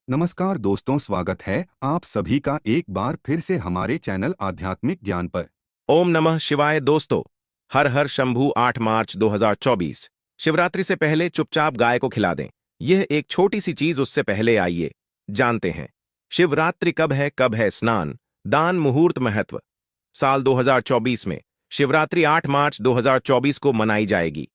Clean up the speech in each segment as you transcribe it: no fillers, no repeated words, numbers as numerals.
नमस्कार दोस्तों, स्वागत है आप सभी का एक बार फिर से हमारे चैनल आध्यात्मिक ज्ञान पर। ओम नमः शिवाय दोस्तों। हर हर शंभू 8 मार्च 2024। शिवरात्रि से पहले चुपचाप गाय को खिला दें। यह एक छोटी सी चीज, उससे पहले आइए जानते हैं शिवरात्रि कब है स्नान, दान, मुहूर्त, महत्व। साल 2024 में शिवरात्रि 8 मार्च 2024 को मनाई जाएगी।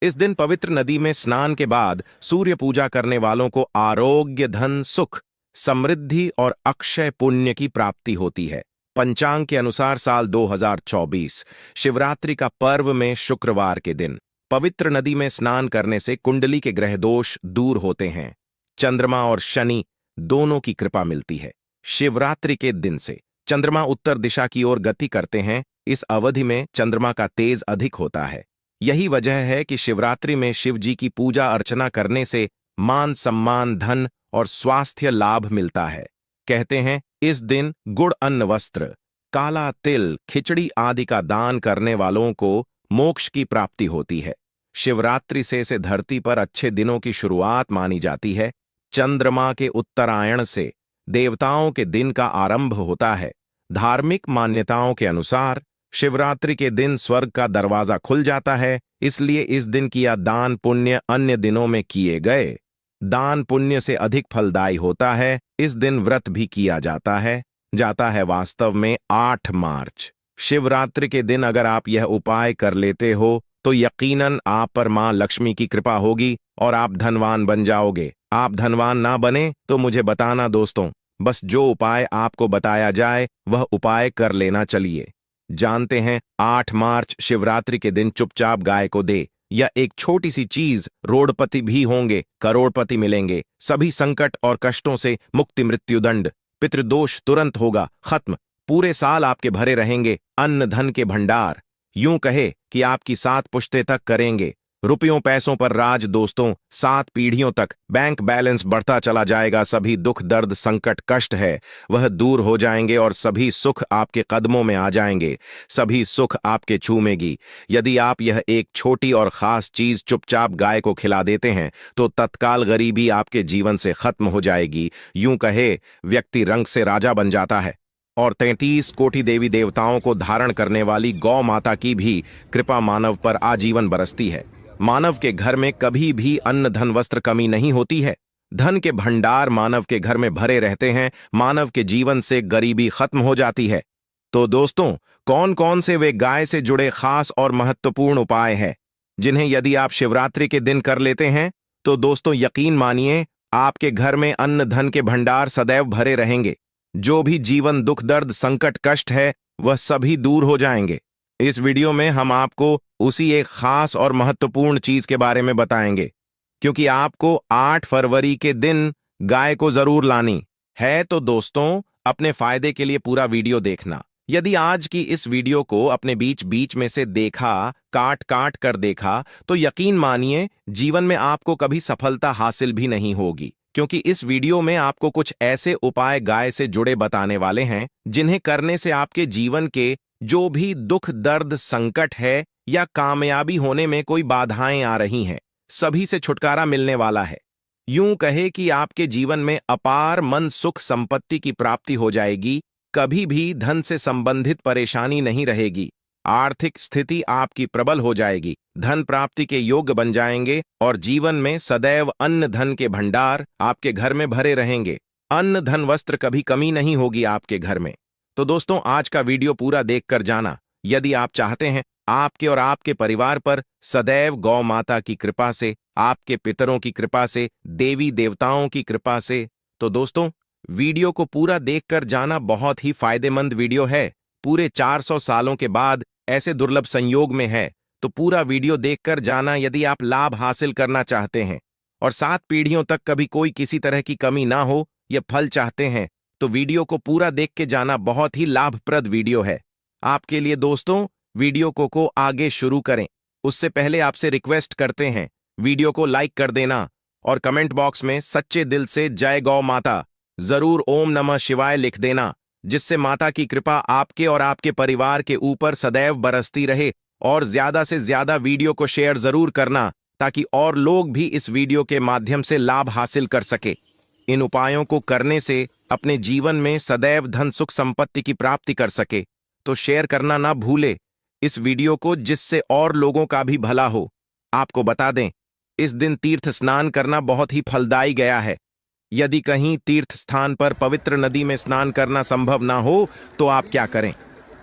इस दिन पवित्र नदी में स्नान के बाद सूर्य पूजा करने वालों को आरोग्य, धन, सुख, समृद्धि और अक्षय पुण्य की प्राप्ति होती है। पंचांग के अनुसार साल 2024 शिवरात्रि का पर्व में शुक्रवार के दिन पवित्र नदी में स्नान करने से कुंडली के ग्रह दोष दूर होते हैं। चंद्रमा और शनि दोनों की कृपा मिलती है। शिवरात्रि के दिन से चंद्रमा उत्तर दिशा की ओर गति करते हैं। इस अवधि में चंद्रमा का तेज अधिक होता है। यही वजह है कि शिवरात्रि में शिव जी की पूजा अर्चना करने से मान सम्मान, धन और स्वास्थ्य लाभ मिलता है। कहते हैं इस दिन गुड़, अन्न, वस्त्र, काला तिल, खिचड़ी आदि का दान करने वालों को मोक्ष की प्राप्ति होती है। शिवरात्रि से इसे धरती पर अच्छे दिनों की शुरुआत मानी जाती है। चंद्रमा के उत्तरायण से देवताओं के दिन का आरंभ होता है। धार्मिक मान्यताओं के अनुसार शिवरात्रि के दिन स्वर्ग का दरवाजा खुल जाता है, इसलिए इस दिन किया दान पुण्य अन्य दिनों में किए गए दान पुण्य से अधिक फलदायी होता है। इस दिन व्रत भी किया जाता है वास्तव में 8 मार्च शिवरात्रि के दिन अगर आप यह उपाय कर लेते हो तो यकीनन आप पर मां लक्ष्मी की कृपा होगी और आप धनवान बन जाओगे। आप धनवान ना बने तो मुझे बताना दोस्तों, बस जो उपाय आपको बताया जाए वह उपाय कर लेना। चलिए जानते हैं 8 मार्च शिवरात्रि के दिन चुपचाप गाय को दे। यह एक छोटी सी चीज, रोडपति भी होंगे, करोड़पति मिलेंगे, सभी संकट और कष्टों से मुक्ति, मृत्युदंड, पितृदोष तुरंत होगा खत्म, पूरे साल आपके भरे रहेंगे अन्न धन के भंडार। यूं कहे कि आपकी 7 पुश्ते तक करेंगे रुपयों पैसों पर राज दोस्तों। 7 पीढ़ियों तक बैंक बैलेंस बढ़ता चला जाएगा। सभी दुख, दर्द, संकट, कष्ट है वह दूर हो जाएंगे और सभी सुख आपके कदमों में आ जाएंगे। सभी सुख आपके छूमेगी। यदि आप यह एक छोटी और खास चीज चुपचाप गाय को खिला देते हैं तो तत्काल गरीबी आपके जीवन से खत्म हो जाएगी। यूं कहे व्यक्ति रंग से राजा बन जाता है और 33 कोटि देवी देवताओं को धारण करने वाली गौ माता की भी कृपा मानव पर आजीवन बरसती है। मानव के घर में कभी भी अन्न, धन, वस्त्र कमी नहीं होती है। धन के भंडार मानव के घर में भरे रहते हैं। मानव के जीवन से गरीबी खत्म हो जाती है। तो दोस्तों, कौन कौन से वे गाय से जुड़े खास और महत्वपूर्ण उपाय हैं जिन्हें यदि आप शिवरात्रि के दिन कर लेते हैं तो दोस्तों यकीन मानिए आपके घर में अन्न धन के भंडार सदैव भरे रहेंगे। जो भी जीवन दुख, दर्द, संकट, कष्ट है वह सभी दूर हो जाएंगे। इस वीडियो में हम आपको उसी एक खास और महत्वपूर्ण चीज के बारे में बताएंगे, क्योंकि आपको 8 फरवरी के दिन गाय को जरूर लानी है। तो दोस्तों अपने फायदे के लिए पूरा वीडियो देखना। यदि आज की इस वीडियो को अपने बीच बीच में से देखा, काट काट कर देखा, तो यकीन मानिए जीवन में आपको कभी सफलता हासिल भी नहीं होगी, क्योंकि इस वीडियो में आपको कुछ ऐसे उपाय गाय से जुड़े बताने वाले हैं जिन्हें करने से आपके जीवन के जो भी दुख, दर्द, संकट है या कामयाबी होने में कोई बाधाएं आ रही हैं, सभी से छुटकारा मिलने वाला है। यूं कहे कि आपके जीवन में अपार मन, सुख, संपत्ति की प्राप्ति हो जाएगी। कभी भी धन से संबंधित परेशानी नहीं रहेगी। आर्थिक स्थिति आपकी प्रबल हो जाएगी। धन प्राप्ति के योग्य बन जाएंगे और जीवन में सदैव अन्न धन के भंडार आपके घर में भरे रहेंगे। अन्न धन वस्त्र कभी कमी नहीं होगी आपके घर में। तो दोस्तों आज का वीडियो पूरा देखकर जाना। यदि आप चाहते हैं आपके और आपके परिवार पर सदैव गौ माता की कृपा से, आपके पितरों की कृपा से, देवी देवताओं की कृपा से, तो दोस्तों वीडियो को पूरा देखकर जाना। बहुत ही फायदेमंद वीडियो है। पूरे 400 सालों के बाद ऐसे दुर्लभ संयोग में है, तो पूरा वीडियो देखकर जाना यदि आप लाभ हासिल करना चाहते हैं और 7 पीढ़ियों तक कभी कोई किसी तरह की कमी ना हो, यह फल चाहते हैं, तो वीडियो को पूरा देख के जाना। बहुत ही लाभप्रद वीडियो है आपके लिए। दोस्तों वीडियो को आगे शुरू करें उससे पहले आपसे रिक्वेस्ट करते हैं वीडियो को लाइक कर देना और कमेंट बॉक्स में सच्चे दिल से जय गौ माता जरूर ओम नमः शिवाय लिख देना, जिससे माता की कृपा आपके और आपके परिवार के ऊपर सदैव बरसती रहे। और ज्यादा से ज्यादा वीडियो को शेयर जरूर करना ताकि और लोग भी इस वीडियो के माध्यम से लाभ हासिल कर सके। इन उपायों को करने से अपने जीवन में सदैव धन सुख संपत्ति की प्राप्ति कर सके, तो शेयर करना ना भूले इस वीडियो को, जिससे और लोगों का भी भला हो। आपको बता दें, इस दिन तीर्थ स्नान करना बहुत ही फलदायी गया है। यदि कहीं तीर्थ स्थान पर पवित्र नदी में स्नान करना संभव ना हो तो आप क्या करें,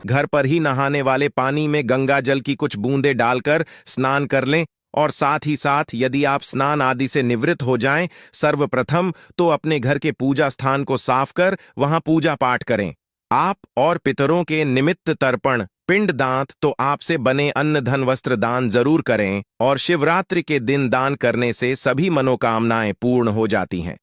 घर पर ही नहाने वाले पानी में गंगा जल की कुछ बूंदें डालकर स्नान कर लें। और साथ ही साथ यदि आप स्नान आदि से निवृत्त हो जाएं, सर्वप्रथम तो अपने घर के पूजा स्थान को साफ कर वहां पूजा पाठ करें। आप और पितरों के निमित्त तर्पण पिंड दान तो आपसे बने अन्न धन वस्त्र दान जरूर करें, और शिवरात्रि के दिन दान करने से सभी मनोकामनाएं पूर्ण हो जाती हैं।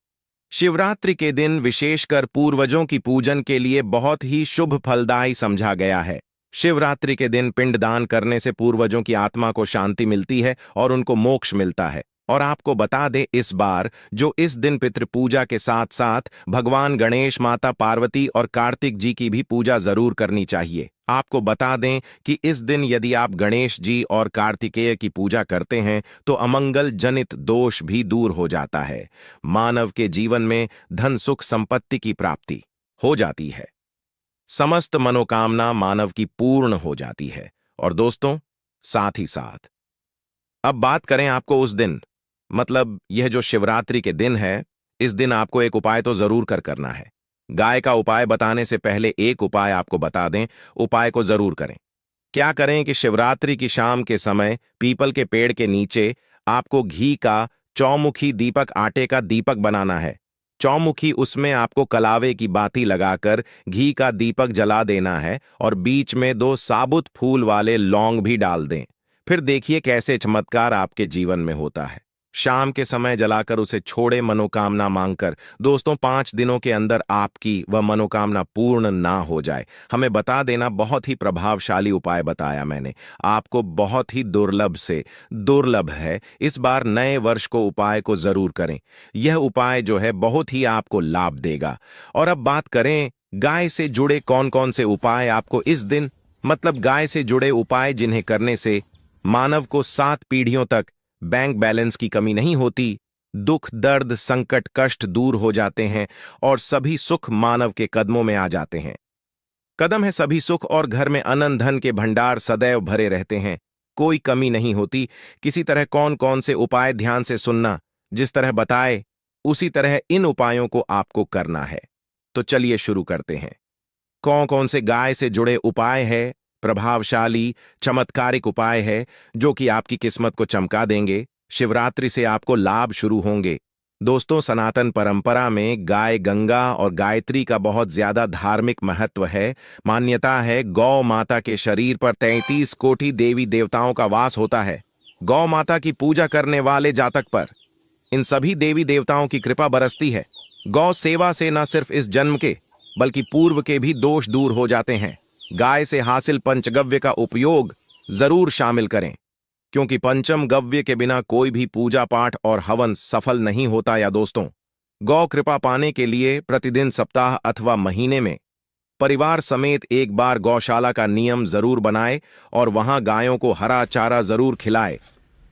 शिवरात्रि के दिन विशेषकर पूर्वजों की पूजन के लिए बहुत ही शुभ फलदायी समझा गया है। शिवरात्रि के दिन पिंडदान करने से पूर्वजों की आत्मा को शांति मिलती है और उनको मोक्ष मिलता है। और आपको बता दे, इस बार जो इस दिन पितृपूजा के साथ साथ भगवान गणेश, माता पार्वती और कार्तिक जी की भी पूजा जरूर करनी चाहिए। आपको बता दें कि इस दिन यदि आप गणेश जी और कार्तिकेय की पूजा करते हैं तो अमंगल जनित दोष भी दूर हो जाता है। मानव के जीवन में धन सुख संपत्ति की प्राप्ति हो जाती है, समस्त मनोकामना मानव की पूर्ण हो जाती है। और दोस्तों, साथ ही साथ अब बात करें आपको उस दिन, मतलब यह जो शिवरात्रि के दिन है, इस दिन आपको एक उपाय तो जरूर करना है। गाय का उपाय बताने से पहले एक उपाय आपको बता दें, उपाय को जरूर करें। क्या करें कि शिवरात्रि की शाम के समय पीपल के पेड़ के नीचे आपको घी का चौमुखी दीपक, आटे का दीपक बनाना है। चौमुखी, उसमें आपको कलावे की बाती लगाकर घी का दीपक जला देना है और बीच में 2 साबुत फूल वाले लौंग भी डाल दें। फिर देखिए कैसे चमत्कार आपके जीवन में होता है। शाम के समय जलाकर उसे छोड़े मनोकामना मांगकर। दोस्तों, 5 दिनों के अंदर आपकी वह मनोकामना पूर्ण ना हो जाए। हमें बता देना, बहुत ही प्रभावशाली उपाय बताया मैंने आपको, बहुत ही दुर्लभ से दुर्लभ है। इस बार नए वर्ष को उपाय को जरूर करें। यह उपाय जो है बहुत ही आपको लाभ देगा। और अब बात करें गाय से जुड़े कौन कौन से उपाय आपको इस दिन, मतलब गाय से जुड़े उपाय जिन्हें करने से मानव को 7 पीढ़ियों तक बैंक बैलेंस की कमी नहीं होती, दुख दर्द संकट कष्ट दूर हो जाते हैं और सभी सुख मानव के कदमों में आ जाते हैं। कदम है सभी सुख और घर में अनंत धन के भंडार सदैव भरे रहते हैं, कोई कमी नहीं होती। किसी तरह कौन कौन से उपाय ध्यान से सुनना, जिस तरह बताए उसी तरह इन उपायों को आपको करना है। तो चलिए शुरू करते हैं। कौन कौन से गाय से जुड़े उपाय है, प्रभावशाली चमत्कारिक उपाय है जो कि आपकी किस्मत को चमका देंगे। शिवरात्रि से आपको लाभ शुरू होंगे। दोस्तों, सनातन परंपरा में गाय गंगा और गायत्री का बहुत ज्यादा धार्मिक महत्व है। मान्यता है गौ माता के शरीर पर 33 कोटि देवी देवताओं का वास होता है। गौ माता की पूजा करने वाले जातक पर इन सभी देवी देवताओं की कृपा बरसती है। गौ सेवा से न सिर्फ इस जन्म के बल्कि पूर्व के भी दोष दूर हो जाते हैं। गाय से हासिल पंचगव्य का उपयोग जरूर शामिल करें, क्योंकि पंचम गव्य के बिना कोई भी पूजा पाठ और हवन सफल नहीं होता। या दोस्तों, गौ कृपा पाने के लिए प्रतिदिन, सप्ताह अथवा महीने में परिवार समेत एक बार गौशाला का नियम जरूर बनाए और वहां गायों को हरा चारा जरूर खिलाए।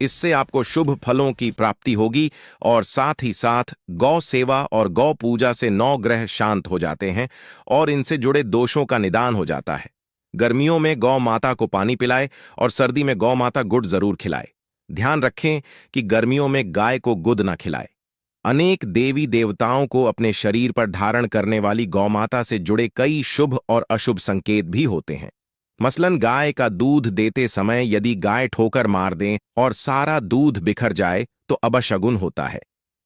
इससे आपको शुभ फलों की प्राप्ति होगी और साथ ही साथ गौ सेवा और गौ पूजा से 9 ग्रह शांत हो जाते हैं और इनसे जुड़े दोषों का निदान हो जाता है। गर्मियों में गौ माता को पानी पिलाए और सर्दी में गौ माता गुड़ जरूर खिलाए। ध्यान रखें कि गर्मियों में गाय को गुद न खिलाए। अनेक देवी देवताओं को अपने शरीर पर धारण करने वाली गौ माता से जुड़े कई शुभ और अशुभ संकेत भी होते हैं। मसलन गाय का दूध देते समय यदि गाय ठोकर मार दें और सारा दूध बिखर जाए तो अपशगुन होता है।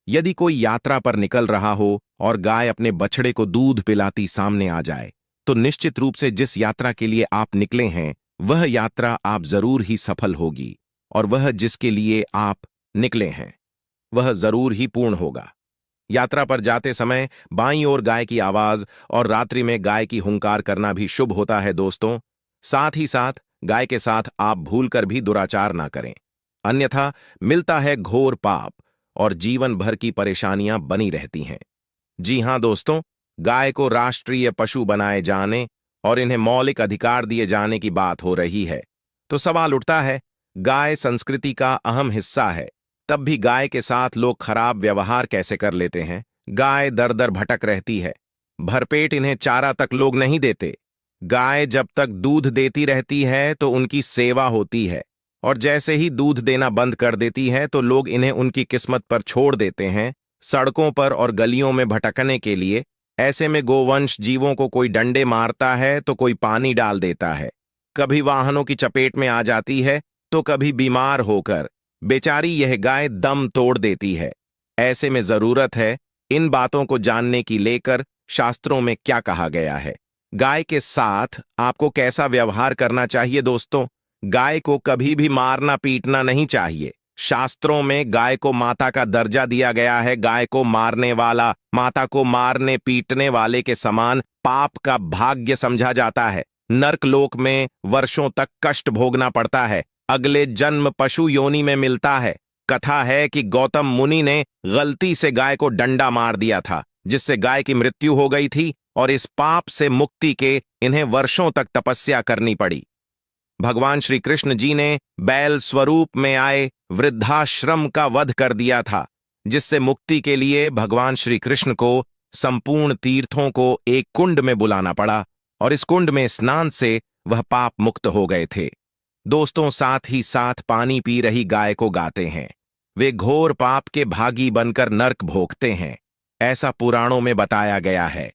यदि कोई यात्रा पर निकल रहा हो और गाय अपने बछड़े को दूध पिलाती सामने आ जाए तो निश्चित रूप से जिस यात्रा के लिए आप निकले हैं वह यात्रा आप जरूर ही सफल होगी और वह जिसके लिए आप निकले हैं वह जरूर ही पूर्ण होगा। यात्रा पर जाते समय बाईं ओर गाय की आवाज और रात्रि में गाय की हुंकार करना भी शुभ होता है। दोस्तों, साथ ही साथ गाय के साथ आप भूलकर भी दुराचार ना करें, अन्यथा मिलता है घोर पाप और जीवन भर की परेशानियां बनी रहती हैं। जी हां दोस्तों, गाय को राष्ट्रीय पशु बनाए जाने और इन्हें मौलिक अधिकार दिए जाने की बात हो रही है, तो सवाल उठता है, गाय संस्कृति का अहम हिस्सा है, तब भी गाय के साथ लोग खराब व्यवहार कैसे कर लेते हैं? गाय दर दर भटक रहती है। भरपेट इन्हें चारा तक लोग नहीं देते। गाय जब तक दूध देती रहती है तो उनकी सेवा होती है, और जैसे ही दूध देना बंद कर देती है तो लोग इन्हें उनकी किस्मत पर छोड़ देते हैं, सड़कों पर और गलियों में भटकने के लिए। ऐसे में गोवंश जीवों को कोई डंडे मारता है तो कोई पानी डाल देता है, कभी वाहनों की चपेट में आ जाती है तो कभी बीमार होकर बेचारी यह गाय दम तोड़ देती है। ऐसे में जरूरत है इन बातों को जानने की लेकर शास्त्रों में क्या कहा गया है, गाय के साथ आपको कैसा व्यवहार करना चाहिए। दोस्तों, गाय को कभी भी मारना पीटना नहीं चाहिए। शास्त्रों में गाय को माता का दर्जा दिया गया है। गाय को मारने वाला माता को मारने पीटने वाले के समान पाप का भाग्य समझा जाता है। नर्कलोक में वर्षों तक कष्ट भोगना पड़ता है, अगले जन्म पशु योनि में मिलता है। कथा है कि गौतम मुनि ने गलती से गाय को डंडा मार दिया था, जिससे गाय की मृत्यु हो गई थी, और इस पाप से मुक्ति के इन्हें वर्षों तक तपस्या करनी पड़ी। भगवान श्री कृष्ण जी ने बैल स्वरूप में आए वृद्धाश्रम का वध कर दिया था, जिससे मुक्ति के लिए भगवान श्री कृष्ण को संपूर्ण तीर्थों को एक कुंड में बुलाना पड़ा, और इस कुंड में स्नान से वह पाप मुक्त हो गए थे। दोस्तों, साथ ही साथ पानी पी रही गाय को गाते हैं, वे घोर पाप के भागी बनकर नर्क भोगते हैं, ऐसा पुराणों में बताया गया है।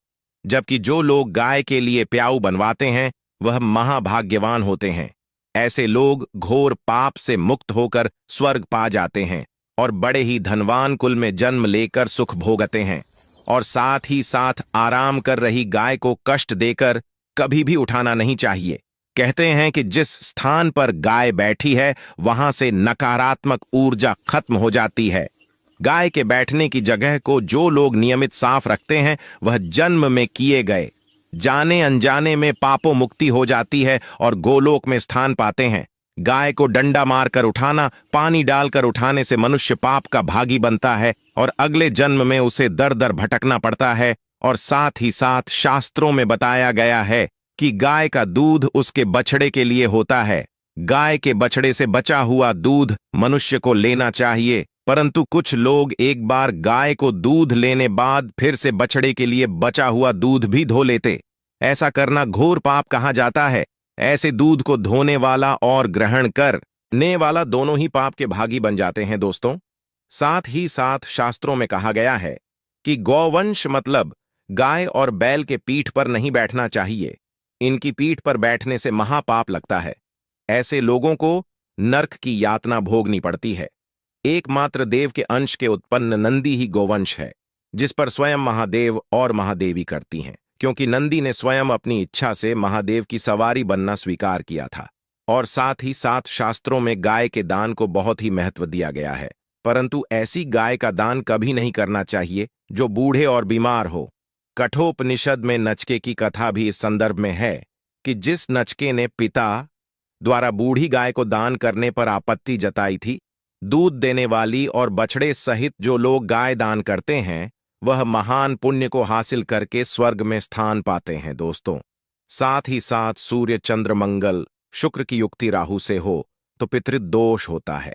जबकि जो लोग गाय के लिए प्याऊ बनवाते हैं वह महाभाग्यवान होते हैं। ऐसे लोग घोर पाप से मुक्त होकर स्वर्ग पा जाते हैं और बड़े ही धनवान कुल में जन्म लेकर सुख भोगते हैं। और साथ ही साथ आराम कर रही गाय को कष्ट देकर कभी भी उठाना नहीं चाहिए। कहते हैं कि जिस स्थान पर गाय बैठी है वहां से नकारात्मक ऊर्जा खत्म हो जाती है। गाय के बैठने की जगह को जो लोग नियमित साफ रखते हैं वह जन्म में किए गए जाने अनजाने में पापों मुक्ति हो जाती है और गोलोक में स्थान पाते हैं। गाय को डंडा मारकर उठाना, पानी डालकर उठाने से मनुष्य पाप का भागी बनता है और अगले जन्म में उसे दर दर भटकना पड़ता है। और साथ ही साथ शास्त्रों में बताया गया है कि गाय का दूध उसके बछड़े के लिए होता है। गाय के बछड़े से बचा हुआ दूध मनुष्य को लेना चाहिए, परंतु कुछ लोग एक बार गाय को दूध लेने बाद फिर से बछड़े के लिए बचा हुआ दूध भी धो लेते। ऐसा करना घोर पाप कहा जाता है। ऐसे दूध को धोने वाला और ग्रहण करने वाला दोनों ही पाप के भागी बन जाते हैं। दोस्तों, साथ ही साथ शास्त्रों में कहा गया है कि गौवंश मतलब गाय और बैल के पीठ पर नहीं बैठना चाहिए। इनकी पीठ पर बैठने से महापाप लगता है। ऐसे लोगों को नरक की यातना भोगनी पड़ती है। एकमात्र देव के अंश के उत्पन्न नंदी ही गोवंश है, जिस पर स्वयं महादेव और महादेवी करती हैं, क्योंकि नंदी ने स्वयं अपनी इच्छा से महादेव की सवारी बनना स्वीकार किया था। और साथ ही साथ शास्त्रों में गाय के दान को बहुत ही महत्व दिया गया है, परंतु ऐसी गाय का दान कभी नहीं करना चाहिए जो बूढ़े और बीमार हो। कठोपनिषद में नचके की कथा भी इस संदर्भ में है कि जिस नचके ने पिता द्वारा बूढ़ी गाय को दान करने पर आपत्ति जताई थी, दूध देने वाली और बछड़े सहित जो लोग गाय दान करते हैं वह महान पुण्य को हासिल करके स्वर्ग में स्थान पाते हैं। दोस्तों, साथ ही साथ सूर्य चंद्र मंगल शुक्र की युक्ति राहु से हो तो पितृदोष होता है।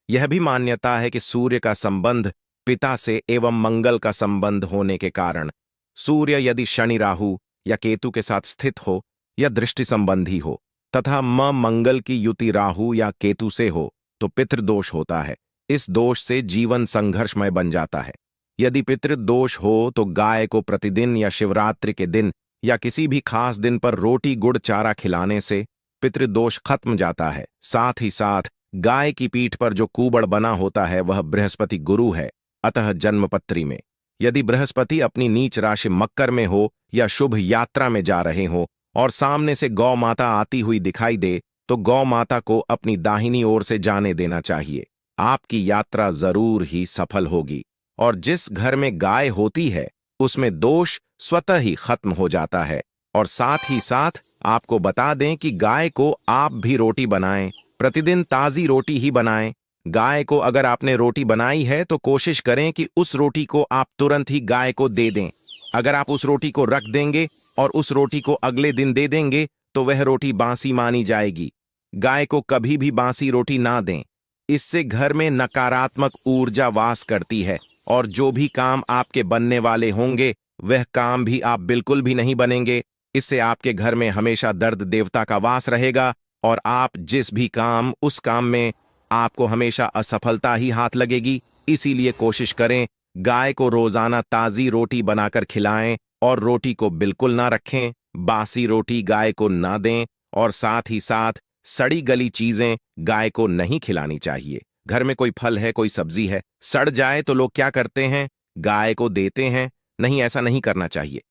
यह भी मान्यता है कि सूर्य का संबंध पिता से एवं मंगल का संबंध होने के कारण सूर्य यदि शनि राहु या केतु के साथ स्थित हो या दृष्टि संबंधी हो तथा मंगल की युति राहु या केतु से हो तो पितृदोष होता है। इस दोष से जीवन संघर्षमय बन जाता है। यदि पितृदोष हो तो गाय को प्रतिदिन या शिवरात्रि के दिन या किसी भी खास दिन पर रोटी गुड़ चारा खिलाने से पितृदोष खत्म जाता है। साथ ही साथ गाय की पीठ पर जो कुबड़ बना होता है वह बृहस्पति गुरु है। अतः जन्मपत्री में यदि बृहस्पति अपनी नीच राशि मकर में हो या शुभ यात्रा में जा रहे हो और सामने से गौ माता आती हुई दिखाई दे तो गौ माता को अपनी दाहिनी ओर से जाने देना चाहिए। आपकी यात्रा जरूर ही सफल होगी और जिस घर में गाय होती है उसमें दोष स्वतः ही खत्म हो जाता है। और साथ ही साथ आपको बता दें कि गाय को आप भी रोटी बनाएं, प्रतिदिन ताजी रोटी ही बनाएं। गाय को अगर आपने रोटी बनाई है तो कोशिश करें कि उस रोटी को आप तुरंत ही गाय को दे दें। अगर आप उस रोटी को रख देंगे और उस रोटी को अगले दिन दे देंगे तो वह रोटी बासी मानी जाएगी। गाय को कभी भी बासी रोटी ना दें, इससे घर में नकारात्मक ऊर्जा वास करती है और जो भी काम आपके बनने वाले होंगे वह काम भी आप बिल्कुल भी नहीं बनेंगे। इससे आपके घर में हमेशा दर्द देवता का वास रहेगा और आप जिस भी काम उस काम में आपको हमेशा असफलता ही हाथ लगेगी। इसीलिए कोशिश करें गाय को रोजाना ताजी रोटी बनाकर खिलाएं और रोटी को बिल्कुल ना रखें, बासी रोटी गाय को ना दें और साथ ही साथ सड़ी गली चीजें गाय को नहीं खिलानी चाहिए। घर में कोई फल है, कोई सब्जी है, सड़ जाए तो लोग क्या करते हैं, गाय को देते हैं। नहीं, ऐसा नहीं करना चाहिए।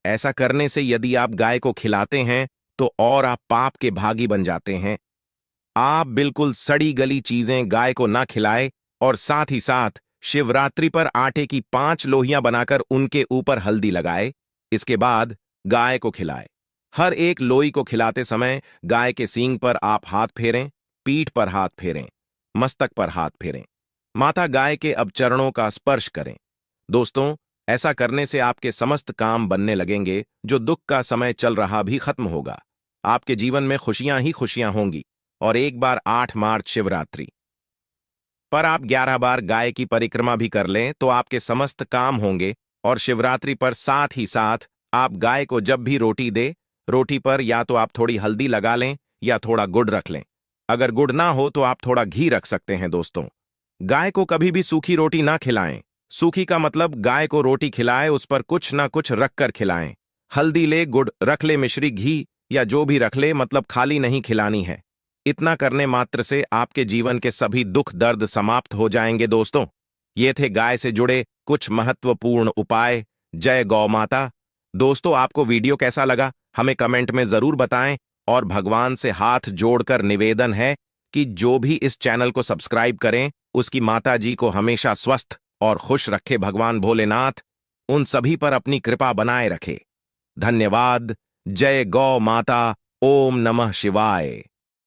ऐसा करने से यदि आप गाय को खिलाते हैं तो और आप पाप के भागी बन जाते हैं। आप बिल्कुल सड़ी गली चीजें गाय को ना खिलाए और साथ ही साथ शिवरात्रि पर आटे की 5 लोहियां बनाकर उनके ऊपर हल्दी लगाए। इसके बाद गाय को खिलाए। हर एक लोई को खिलाते समय गाय के सींग पर आप हाथ फेरें, पीठ पर हाथ फेरें, मस्तक पर हाथ फेरें। माता गाय के अब चरणों का स्पर्श करें। दोस्तों, ऐसा करने से आपके समस्त काम बनने लगेंगे। जो दुख का समय चल रहा भी खत्म होगा। आपके जीवन में खुशियां ही खुशियां होंगी। और एक बार 8 मार्च शिवरात्रि पर आप 11 बार गाय की परिक्रमा भी कर लें तो आपके समस्त काम होंगे। और शिवरात्रि पर साथ ही साथ आप गाय को जब भी रोटी दे, रोटी पर या तो आप थोड़ी हल्दी लगा लें या थोड़ा गुड़ रख लें। अगर गुड़ ना हो तो आप थोड़ा घी रख सकते हैं। दोस्तों, गाय को कभी भी सूखी रोटी ना खिलाएं। सूखी का मतलब गाय को रोटी खिलाए उस पर कुछ ना कुछ रख कर खिलाएं। हल्दी ले, गुड़ रख ले, मिश्री, घी या जो भी रख ले, मतलब खाली नहीं खिलानी है। इतना करने मात्र से आपके जीवन के सभी दुख दर्द समाप्त हो जाएंगे। दोस्तों, ये थे गाय से जुड़े कुछ महत्वपूर्ण उपाय। जय गौ माता। दोस्तों, आपको वीडियो कैसा लगा हमें कमेंट में जरूर बताएं और भगवान से हाथ जोड़कर निवेदन है कि जो भी इस चैनल को सब्सक्राइब करें उसकी माता जी को हमेशा स्वस्थ और खुश रखे भगवान भोलेनाथ। उन सभी पर अपनी कृपा बनाए रखे। धन्यवाद। जय गौ माता। ओम नमः शिवाय।